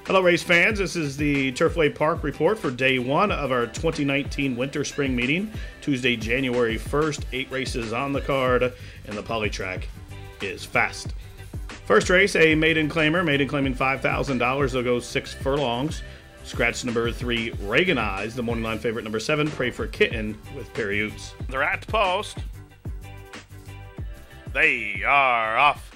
Hello, race fans. This is the Turfway Park report for day one of our 2019 Winter Spring meeting, Tuesday, January 1st. 8 races on the card, and the poly track is fast. First race, a maiden claimer, maiden claiming $5,000. They'll go 6 furlongs. Scratch number 3, Reagan Eyes. The morning line favorite number 7, Pray for Kitten with Perry Utes. They're at the post. They are off.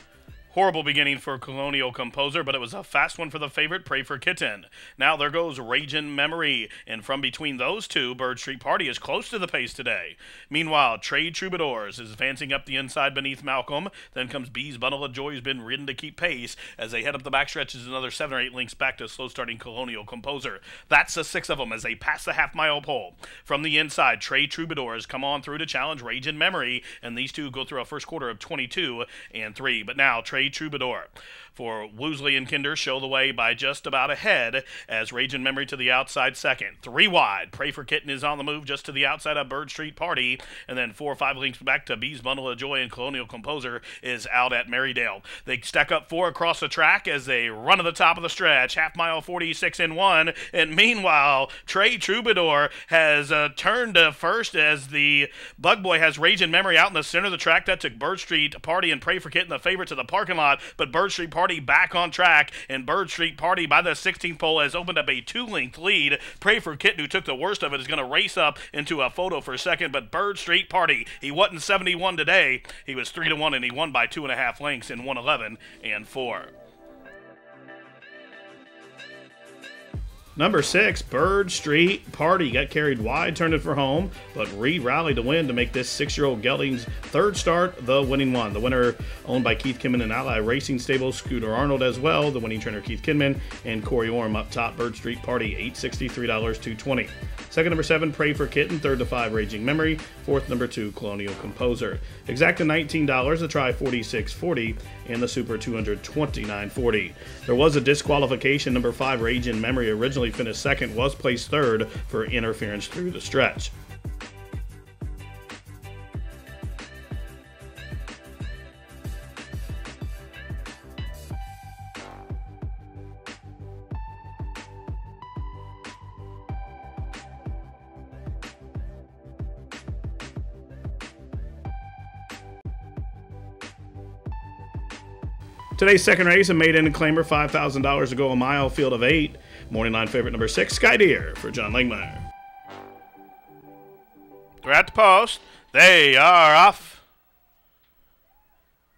Horrible beginning for Colonial Composer, but it was a fast one for the favorite, Pray for Kitten. Now there goes Ragin' Memory, and from between those two, Bird Street Party is close to the pace today. Meanwhile, Trade Troubadours is advancing up the inside beneath Malcolm. Then comes Bee's Bundle of Joy, who's been ridden to keep pace. As they head up the backstretch, is another 7 or 8 links back to slow-starting Colonial Composer. That's the 6 of them as they pass the half-mile pole. From the inside, Trade Troubadours come on through to challenge Ragin' Memory, and these two go through a first quarter of 22 and 3. But now, Trade Troubadour for Woosley and Kinder show the way by just about ahead as Ragin' Memory to the outside second. 3 wide. Pray for Kitten is on the move just to the outside of Bird Street Party, and then 4 or 5 links back to Bee's Bundle of Joy, and Colonial Composer is out at Marydale. They stack up 4 across the track as they run to the top of the stretch. Half mile 46 in 1, and meanwhile, Trey Troubadour has turned to first as the Bug Boy has Ragin' Memory out in the center of the track. That took Bird Street Party and Pray for Kitten, the favorite, to the parking lot, but Bird Street Party back on track, and Bird Street Party by the 16th pole has opened up a 2-length lead. Pray for Kitten, who took the worst of it, is going to race up into a photo for second, but Bird Street Party, he wasn't 71 today. He was 3-1, and he won by 2.5 lengths in 1:11 and 4. Number 6, Bird Street Party got carried wide, turned it for home, but rallied to win to make this 6-year-old gelding's 3rd start the winning one. The winner owned by Keith Kinman and Ally Racing Stable, Scooter Arnold as well. The winning trainer Keith Kinman and Corey Orm up top. Bird Street Party $863, $220. Second, number 7, Pray for Kitten. Third to 5, Raging Memory. Fourth, number 2, Colonial Composer. Exacta $19, the try $46.40, and the super $229.40. There was a disqualification. Number 5, Raging Memory, originally finished second, was placed third for interference through the stretch. Today's second race, a maiden claimer, $5,000 to go a mile, field of 8. Morning line favorite number 6, Sky Deer for John Langmeyer. They're at the post. They are off.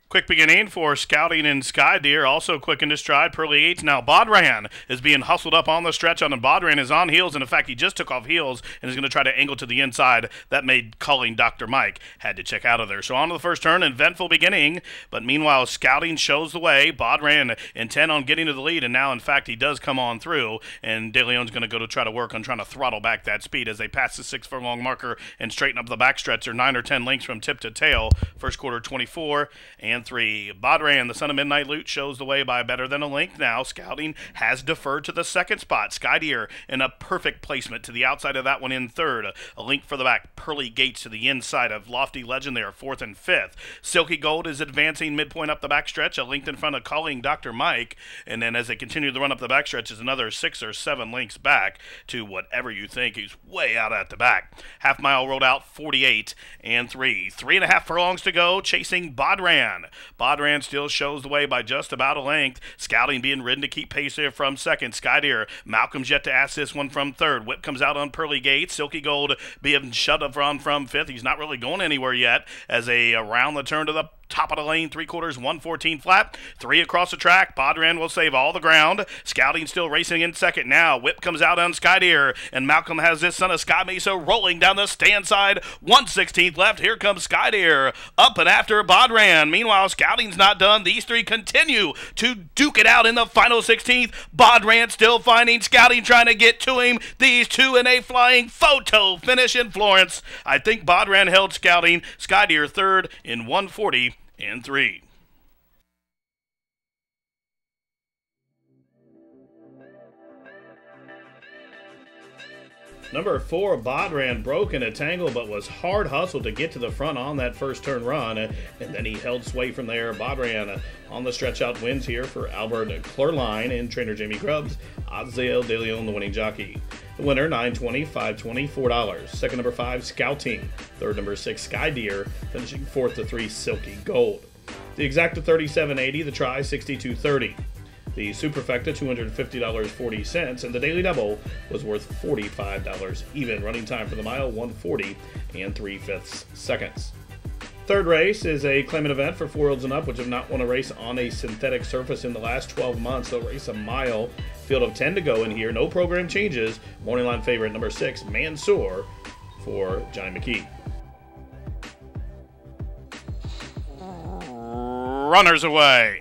Quick beginning for Scouting and Sky Deer, also quick into stride. Pearly Gates. Now Bodran is being hustled up on the stretch, and Bodran is on heels, and in fact he just took off heels and is going to try to angle to the inside. That made calling Dr. Mike had to check out of there. So on to the first turn, eventful beginning, but meanwhile Scouting shows the way. Bodran intent on getting to the lead, and now in fact he does come on through, and De Leon's going to go to try to work on trying to throttle back that speed as they pass the 6 furlong marker and straighten up the backstretch. They're 9 or 10 lengths from tip to tail. First quarter 24 and 3. Bodran, the son of Midnight Loot, shows the way by better than a length now. Scouting has deferred to the second spot. Sky Deer in a perfect placement to the outside of that one in third. A link for the back. Pearly Gates to the inside of Lofty Legend. They are 4th and 5th. Silky Gold is advancing midpoint up the backstretch. A length in front of Calling Dr. Mike. And then as they continue to run up the backstretch is another 6 or 7 lengths back to whatever you think. He's way out at the back. Half mile rolled out 48 and 3. 3.5 furlongs to go, chasing Bodran. Bodran still shows the way by just about a length. Scouting being ridden to keep pace there from second. Sky Deer, Malcolm's yet to ask this one from third. Whip comes out on Pearly Gates. Silky Gold being shut up from fifth. He's not really going anywhere yet as they round the turn to the top of the lane, 3/4, 114 flat. 3 across the track. Bodran will save all the ground. Scouting still racing in second now. Whip comes out on Sky Deer, and Malcolm has this son of Sky Mesa rolling down the stand side. 1/16 left. Here comes Sky Deer up and after Bodran. Meanwhile, Scouting's not done. These 3 continue to duke it out in the final 16th. Bodran still finding Scouting, trying to get to him. These 2 in a flying photo finish in Florence. I think Bodran held Scouting. Sky Deer third in 140 and 3. Number 4, Bodran broke in a tangle but was hard hustled to get to the front on that first turn run, and then he held sway from there. Bodran on the stretch out wins here for Albert Klurline and trainer Jamie Grubbs. Azael De Leon, the winning jockey. The winner, $9.20, $5.20, $4. Second, number 5, Scouting. Third, number 6, Sky Deer. Finishing fourth to 3, Silky Gold. The exacta, $37.80. The try, $62.30. The superfecta, $250.40, and the daily double was worth $45 even. Running time for the mile, 1:40 and 3/5 seconds. Third race is a claimant event for 4-year-olds and up, which have not won a race on a synthetic surface in the last 12 months. They'll race a mile. Field of 10 to go in here. No program changes. Morning line favorite, number 6, Mansoor for Johnny McKee. Runners away.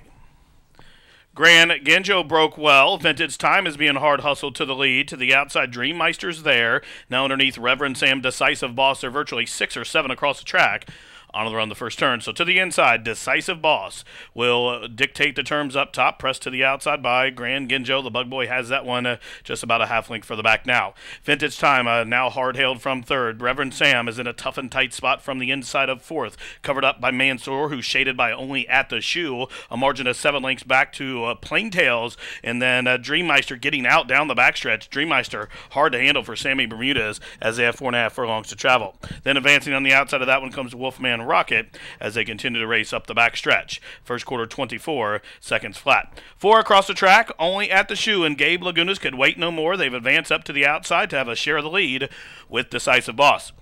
Grand Genjo broke well. Vintage Time is being hard hustled to the lead. To the outside, Dreammeister's there. Now underneath Reverend Sam, Decisive Boss. They're virtually 6 or 7 across the track. On the run the first turn. So to the inside, Decisive Boss will dictate the terms up top. Pressed to the outside by Grand Genjo. The Bug Boy has that one just about a half length for the back now. Vintage Time now hard-hailed from third. Reverend Sam is in a tough and tight spot from the inside of fourth. Covered up by Mansoor, who's shaded by only At the Shoe. A margin of 7 lengths back to Plain Tales. And then Dreammeister getting out down the backstretch. Dreammeister hard to handle for Sammy Bermudez as they have 4.5 furlongs to travel. Then advancing on the outside of that one comes Wolfman Rocket as they continue to race up the back stretch. First quarter, 24 seconds flat. 4 across the track, only At the Shoe and Gabe Lagunas could wait no more. They've advanced up to the outside to have a share of the lead with Decisive Boss.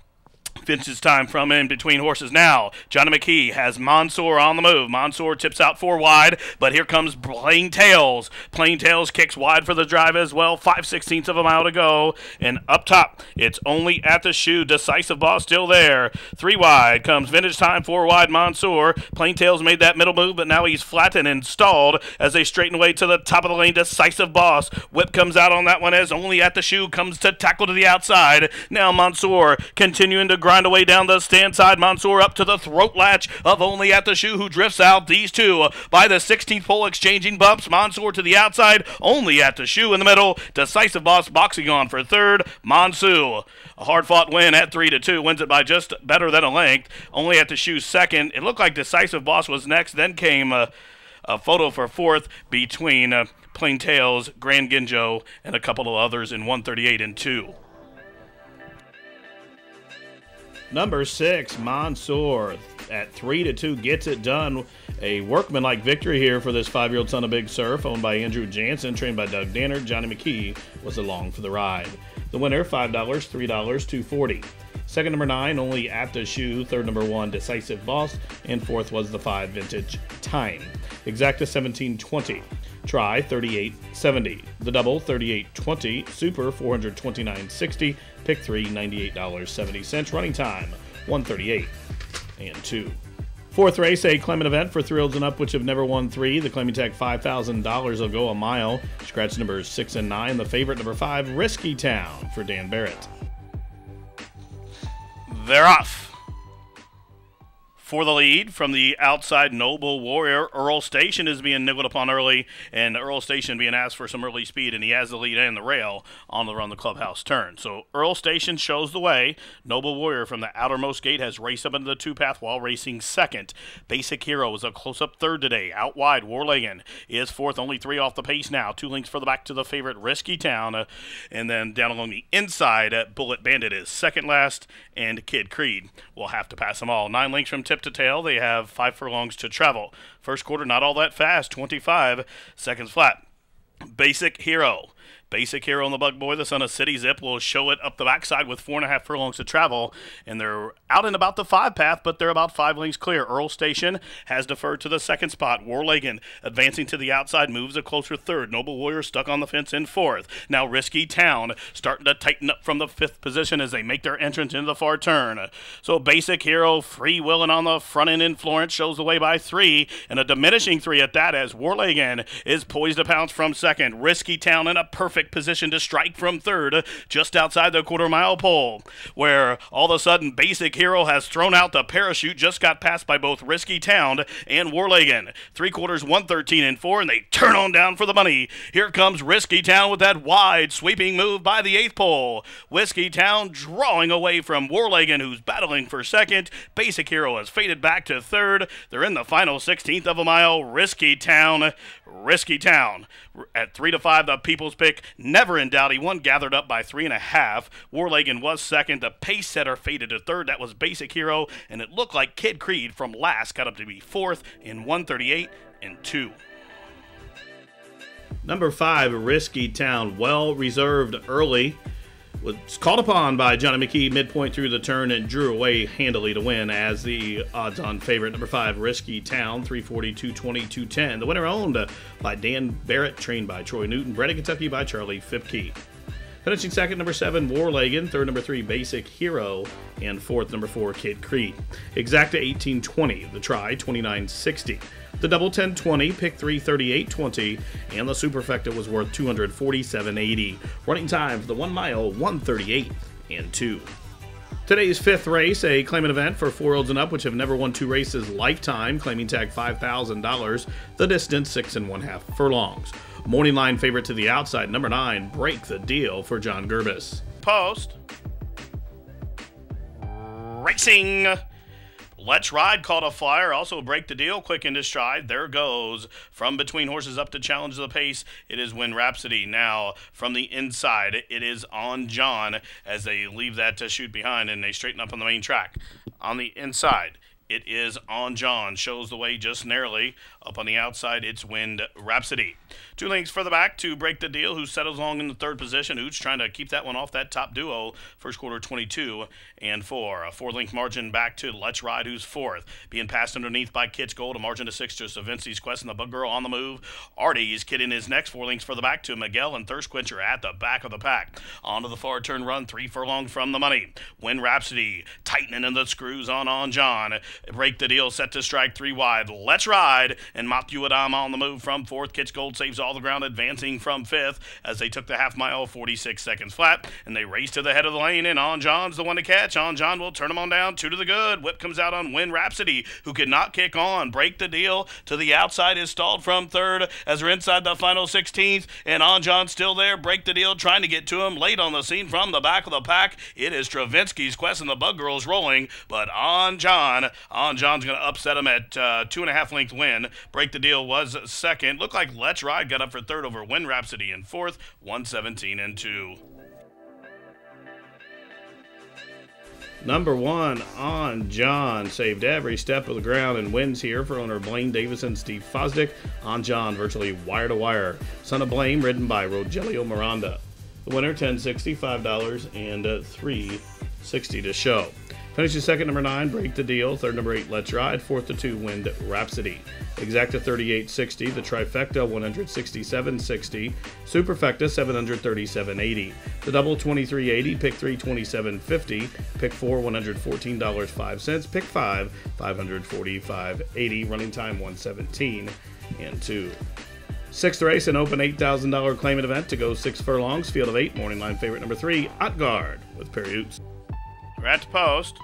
Vintage Time from in between horses now. Johnny McKee has Mansoor on the move. Mansoor tips out 4 wide, but here comes Plain Tales. Plain Tales kicks wide for the drive as well. 5/16 of a mile to go. And up top, it's only At the Shoe. Decisive Boss still there. 3 wide comes Vintage Time, 4 wide Mansoor. Plain Tales made that middle move, but now he's flattened and stalled as they straighten away to the top of the lane. Decisive Boss. Whip comes out on that one as only At the Shoe comes to tackle to the outside. Now Mansoor continuing to grind away down the stand side. Mansoor up to the throat latch of only At the Shoe, who drifts out. These two by the 16th pole exchanging bumps. Mansoor to the outside, only At the Shoe in the middle. Decisive Boss boxing on for third. Mansoor, a hard-fought win at 3-2, wins it by just better than a length. Only At the Shoe second. It looked like Decisive Boss was next. Then came a photo for fourth between Plain Tales, Grand Genjo, and a couple of others in 1:38 and 2. Number 6, Mansoor at 3-2 gets it done. A workmanlike victory here for this 5-year-old son of Big Surf, owned by Andrew Jansen, trained by Doug Danner. Johnny McKee was along for the ride. The winner, $5, $3, $2.40. Second, number 9, only At the Shoe. Third, number 1, Decisive Boss. And fourth was the 5, Vintage Time. Exacta, $17.20. Try, $38.70. The double, $38.20. Super, $429.60. Pick 3, $98.70. Running time, 1:38 and 2. Fourth race, a claimant event for 3-year-olds and up, which have never won 3. The claiming tag, $5,000. Will go a mile. Scratch numbers 6 and 9. The favorite, number 5, Risky Town for Dan Barrett. They're off. For the lead from the outside, Noble Warrior. Earl Station is being niggled upon early, and Earl Station being asked for some early speed, and he has the lead and the rail on the run the clubhouse turn. So Earl Station shows the way. Noble Warrior from the outermost gate has raced up into the 2-path while racing second. Basic Hero is a close-up third today. Out wide, Warlagan is fourth, only 3 off the pace now. 2 lengths for the back to the favorite, Risky Town. And then down along the inside, Bullet Bandit is second last, and Kid Creed will have to pass them all. 9 lengths from tip to tail. They have 5 furlongs to travel. First quarter, not all that fast, 25 seconds flat. Basic Hero. Basic Hero and the Bug Boy, the son of City Zip, will show it up the backside with 4.5 furlongs to travel, and they're out in about the 5-path, but they're about 5 lengths clear. Earl Station has deferred to the second spot. Warlagan advancing to the outside, moves a closer third. Noble Warrior stuck on the fence in fourth. Now Risky Town starting to tighten up from the 5th position as they make their entrance into the far turn. So Basic Hero free-wheeling on the front end in Florence shows the way by 3, and a diminishing 3 at that as Warlagan is poised to pounce from second. Risky Town in a perfect perfect position to strike from third, just outside the quarter-mile pole, where all of a sudden Basic Hero has thrown out the parachute, just got passed by both Risky Town and Warlagan. 3/4, 113 and 4, and they turn on down for the money. Here comes Risky Town with that wide sweeping move by the 8th pole. Risky Town drawing away from Warlagan, who's battling for second. Basic Hero has faded back to third. They're in the final 16th of a mile. Risky Town at 3-5, the people's pick. Never in doubt. He won gathered up by 3.5. Warlagan was second. The pace setter faded to third. That was Basic Hero, and it looked like Kid Creed from last got up to be fourth in 138 and 2. Number 5, Risky Town, well reserved early. Was called upon by Johnny McKee midpoint through the turn and drew away handily to win as the odds-on favorite. Number 5, Risky Town, 340, 220, 210. The winner owned by Dan Barrett, trained by Troy Newton, bred in Kentucky by Charlie Fipke. Finishing second, number 7, Warlagan. Third, number 3, Basic Hero. And fourth, number 4, Kid Creed. Exacta 1820. The try, 2960. The double 1020, pick 3, 3820. And the superfecta was worth 247.80. Running time for the 1 mile, 138 and 2. Today's 5th race, a claimant event for 4-year-olds and up, which have never won 2 races lifetime. Claiming tag $5,000. The distance, 6 1/2 furlongs. Morning line favorite to the outside, number 9, Break the Deal for John Gerbis. Post. Racing. Let's Ride caught a flyer. Also Break the Deal, quick into stride. There goes. From between horses up to challenge the pace. It is Win Rhapsody. Now from the inside, it is On John as they leave that to shoot behind and they straighten up on the main track. On the inside, it is On John. Shows the way just narrowly. Up on the outside, it's Wind Rhapsody. 2 lengths further back to Break the Deal, who settles along in the 3rd position. Who's trying to keep that one off that top duo. First quarter, 22 and 4. A 4-length margin back to Let's Ride, who's 4th. Being passed underneath by Kit's Gold. A margin to 6 to Savinci's Quest and the Bug Girl on the move. Artie's kidding his next 4 lengths further back to Miguel and Thirst Quencher at the back of the pack. Onto the far turn run, 3 furlongs from the money. Win Rhapsody tightening in the screws on John. Break the Deal set to strike 3 wide. Let's Ride and Matthew Adam on the move from 4th. Kit's Gold saves all the ground, advancing from 5th as they took the half mile, 46 seconds flat, and they race to the head of the lane, and On John's the one to catch. On John will turn him on down, 2 to the good. Whip comes out on Win Rhapsody, who could not kick on. Break the Deal to the outside is stalled from 3rd as they're inside the final 16th, and On John's still there. Break the Deal trying to get to him. Late on the scene from the back of the pack, it is Stravinsky's Quest and the Bug Girls rolling, but On John's going to upset him at 2.5 length win. Break the Deal was second. Looked like Let's Ride got up for third over Win Rhapsody in 4th, 117 and 2. Number 1, On John, saved every step of the ground and wins here for owner Blaine Davis and Steve Fosdick. On John, virtually wire to wire. Son of Blame, ridden by Rogelio Miranda. The winner, $10.60, $5, and $3.60 to show. Finishes second, number 9, Break the Deal. Third, number 8, Let's Ride. Fourth to 2, Wind Rhapsody. Exacta 38.60. The trifecta 167.60. Superfecta 737.80. The double 23.80. Pick 3 27.50. Pick 4 $114.05. Pick 5 $545.80. Running time 117 and 2. 6th race, an open $8,000 claimant event to go 6 furlongs. Field of 8. Morning line favorite number 3, Otgard with Perry Oops. We're at the post.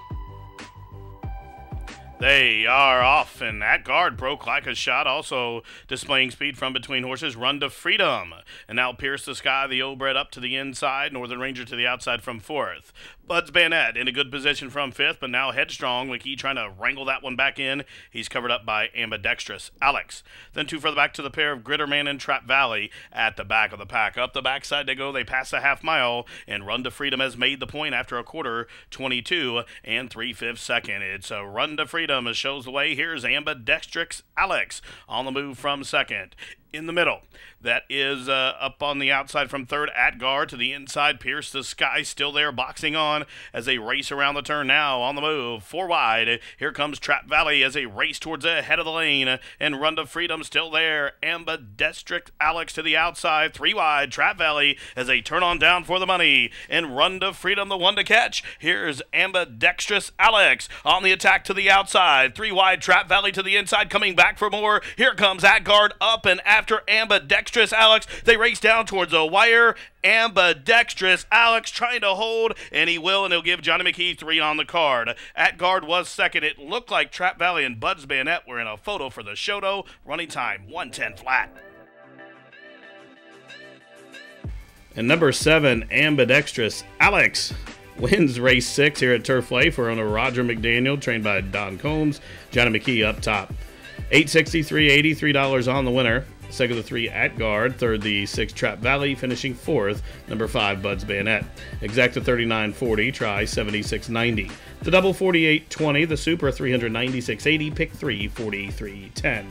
They are off, and that guard broke like a shot, also displaying speed from between horses. Run to Freedom, and now Pierce the Sky, the old bred up to the inside. Northern Ranger to the outside from 4th. Bud's Bayonet in a good position from 5th, but now Headstrong, McKee trying to wrangle that one back in. He's covered up by Ambidextrous Alex. Then 2 further back to the pair of Gritterman and Trap Valley at the back of the pack. Up the backside they go. They pass the half mile, and Run to Freedom has made the point after a quarter, 22 and 3/5 second. It's a Run to Freedom as shows the way. Here's Ambidextrous Alex on the move from 2nd. In the middle, that is up on the outside from 3rd, at guard to the inside. Pierce the Sky still there, boxing on as they race around the turn. Now on the move, 4 wide. Here comes Trap Valley as they race towards the head of the lane, and Run to Freedom still there. Ambidextrous Alex to the outside, 3 wide. Trap Valley as they turn on down for the money, and Run to Freedom the one to catch. Here's Ambidextrous Alex on the attack to the outside, 3 wide. Trap Valley to the inside, coming back for more. Here comes At Guard up and at after Ambidextrous Alex. They race down towards the wire. Ambidextrous Alex trying to hold, and he will, and he'll give Johnny McKee 3 on the card. At guard was second. It looked like Trap Valley and Bud's Bayonet were in a photo for the Shoto. Running time, 1:10 flat. And number 7, Ambidextrous Alex, wins race 6 here at Turfway for owner Roger McDaniel, trained by Don Combs. Johnny McKee up top. $863.80, $3 on the winner. Second, the 3 at guard. Third, the 6 Trap Valley, finishing 4th. Number 5, Bud's Bayonet. Exacta 39.40, try 76.90. The double 48.20, the super 396.80, pick 3 43.10.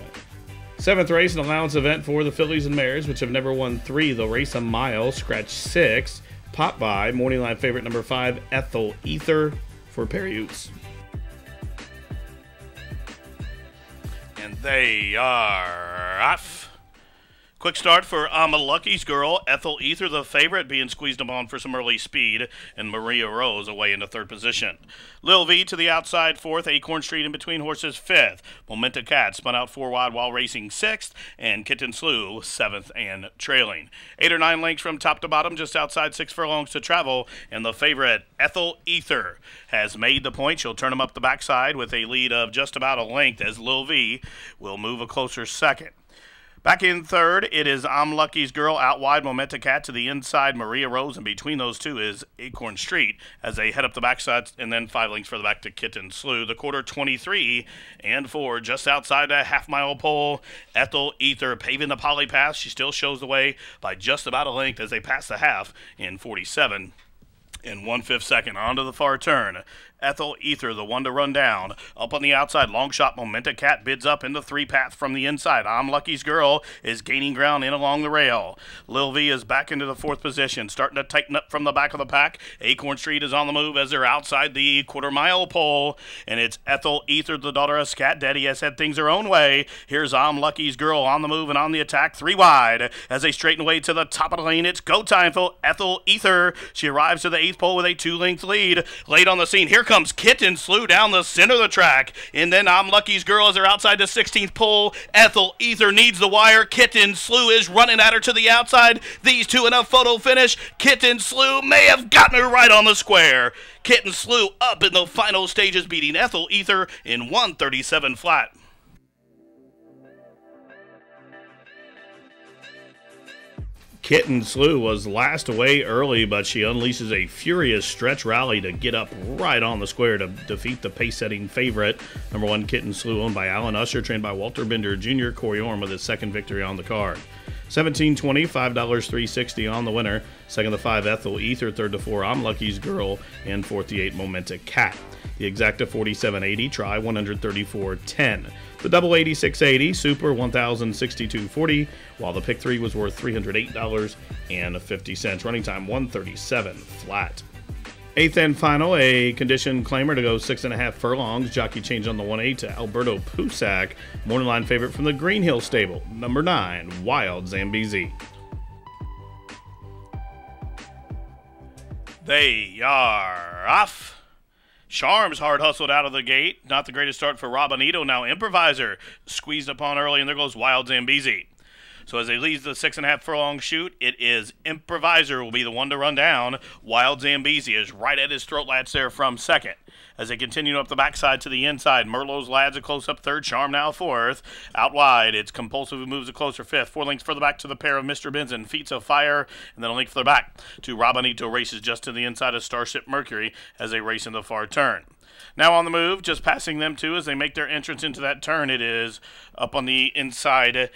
7th race, an allowance event for the fillies and mares, which have never won 3. They'll race a mile, scratch 6. Pop by, morning line favorite number 5, Ethel Ether for Perry-Utes. And they are off. Quick start for Lucky's girl, Ethel Ether, the favorite, being squeezed upon for some early speed, and Maria Rose away into 3rd position. Lil V to the outside 4th, Acorn Street in between horses 5th. Momenta Cat spun out 4 wide while racing 6th, and Kitten Slew 7th and trailing. 8 or 9 lengths from top to bottom, just outside 6 furlongs to travel, and the favorite, Ethel Ether, has made the point. She'll turn him up the backside with a lead of just about a length as Lil V will move a closer second. Back in 3rd, it is I'm Lucky's Girl, out wide, Momenta Cat to the inside, Maria Rose, and between those two is Acorn Street as they head up the backside, and then 5 lengths further back to Kitten Slew. The quarter 23 and 4, just outside a half-mile pole. Ethel Ether paving the poly pass. She still shows the way by just about a length as they pass the half in 47 and 1/5 second. Onto the far turn. Ethel Ether, the one to run down. Up on the outside, long shot, Momenta Cat bids up into 3 path from the inside. I'm Lucky's Girl is gaining ground in along the rail. Lil V is back into the 4th position, starting to tighten up from the back of the pack. Acorn Street is on the move as they're outside the quarter-mile pole, and it's Ethel Ether, the daughter of Scat Daddy, has had things her own way. Here's I'm Lucky's Girl on the move and on the attack, 3 wide. As they straighten away to the top of the lane, it's go time for Ethel Ether. She arrives to the 8th pole with a 2-length lead. Late on the scene, here comes Kitten Slew down the center of the track, and then I'm Lucky's Girl as they're outside the 16th pole. Ethel Ether needs the wire. Kitten Slew is running at her to the outside. These two in a photo finish. Kitten Slew may have gotten her right on the square. Kitten Slew up in the final stages, beating Ethel Ether in 1:37 flat. Kitten Slew was last away early, but she unleashes a furious stretch rally to get up right on the square to defeat the pace-setting favorite. Number 1, Kitten Slew, owned by Alan Usher, trained by Walter Bender Jr. Corey Orm with his 2nd victory on the card. 17.20, $5, $3.60 on the winner. Second, the 5, Ethel Ether. Third to 4, I'm Lucky's Girl. And fourth, the 8, Momenta Cat. The exacta 47.80, try 134.10. The double 86.80, super 1,062.40, while the pick 3 was worth $308.50. Running time 1:37 flat. 8th and final, a condition claimer to go 6.5 furlongs. Jockey change on the 1-8 to Alberto Pusack. Morning line favorite from the Green Hill stable, number 9, Wild Zambezi. They are off. Charms hard hustled out of the gate. Not the greatest start for Robinito. Now Improviser squeezed upon early, and there goes Wild Zambezi. So as they leave the 6.5 furlong shoot, it is Improviser will be the one to run down. Wild Zambezi is right at his throat latch there from second. As they continue up the backside to the inside, Merlot's Lads a close-up 3rd, Charm now 4th. Out wide, it's Compulsive who moves a closer 5th. 4 lengths further back to the pair of Mr. Benz and Feats of Fire, and then a length further back to Robinito races just to the inside of Starship Mercury as they race in the far turn. Now on the move, just passing them two as they make their entrance into that turn, it is up on the inside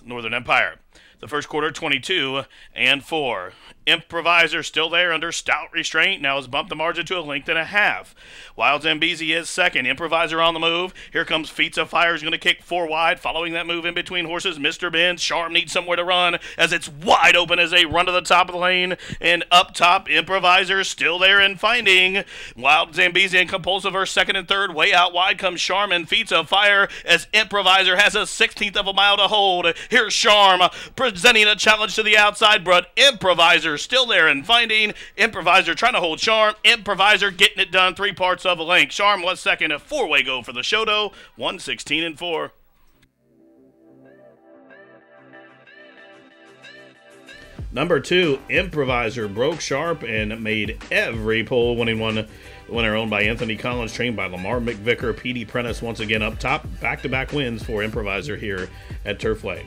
Northern Empire. The first quarter, 22 and 4. Improviser still there under stout restraint. Now has bumped the margin to a length and a half. Wild Zambezi is second. Improviser on the move. Here comes Feats of Fire. Is going to kick 4 wide. Following that move in between horses, Mr. Benz. Charm needs somewhere to run as it's wide open as they run to the top of the lane. And up top, Improviser still there and finding. Wild Zambezi and Compulsive are second and third. Way out wide comes Charm and Feats of Fire as Improviser has a 16th of a mile to hold. Here's Charm presenting a challenge to the outside, but Improviser still there and finding. Improviser trying to hold Charm. Improviser getting it done 3 parts of a length. Charm was second. A 4-way go for the Shoto. 1:16 and 4. Number 2, Improviser broke sharp and made every pole, winning one. The winner owned by Anthony Collins, trained by Lamar McVicker. Petey Prentice once again up top. Back-to-back wins for Improviser here at Turfway.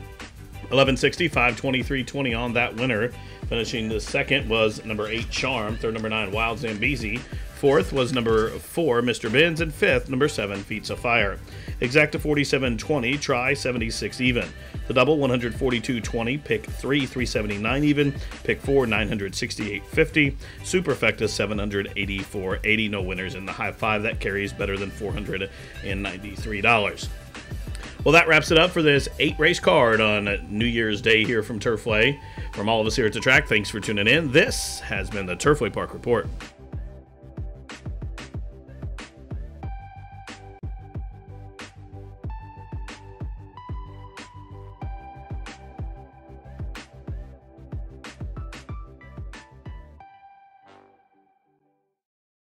1160, 523.20 on that winner. Finishing the second was number 8, Charm. Third, number 9, Wild Zambezi. Fourth was number 4, Mr. Benz. And fifth, number 7, Feats of Fire. Exacta 47.20, try 76 even. The double 142.20, pick 3, 379 even. Pick 4, 968.50. Superfecta 784.80. No winners in the high five. That carries better than $493. Well, that wraps it up for this 8-race card on New Year's Day here from Turfway. From all of us here at the track, thanks for tuning in. This has been the Turfway Park Report.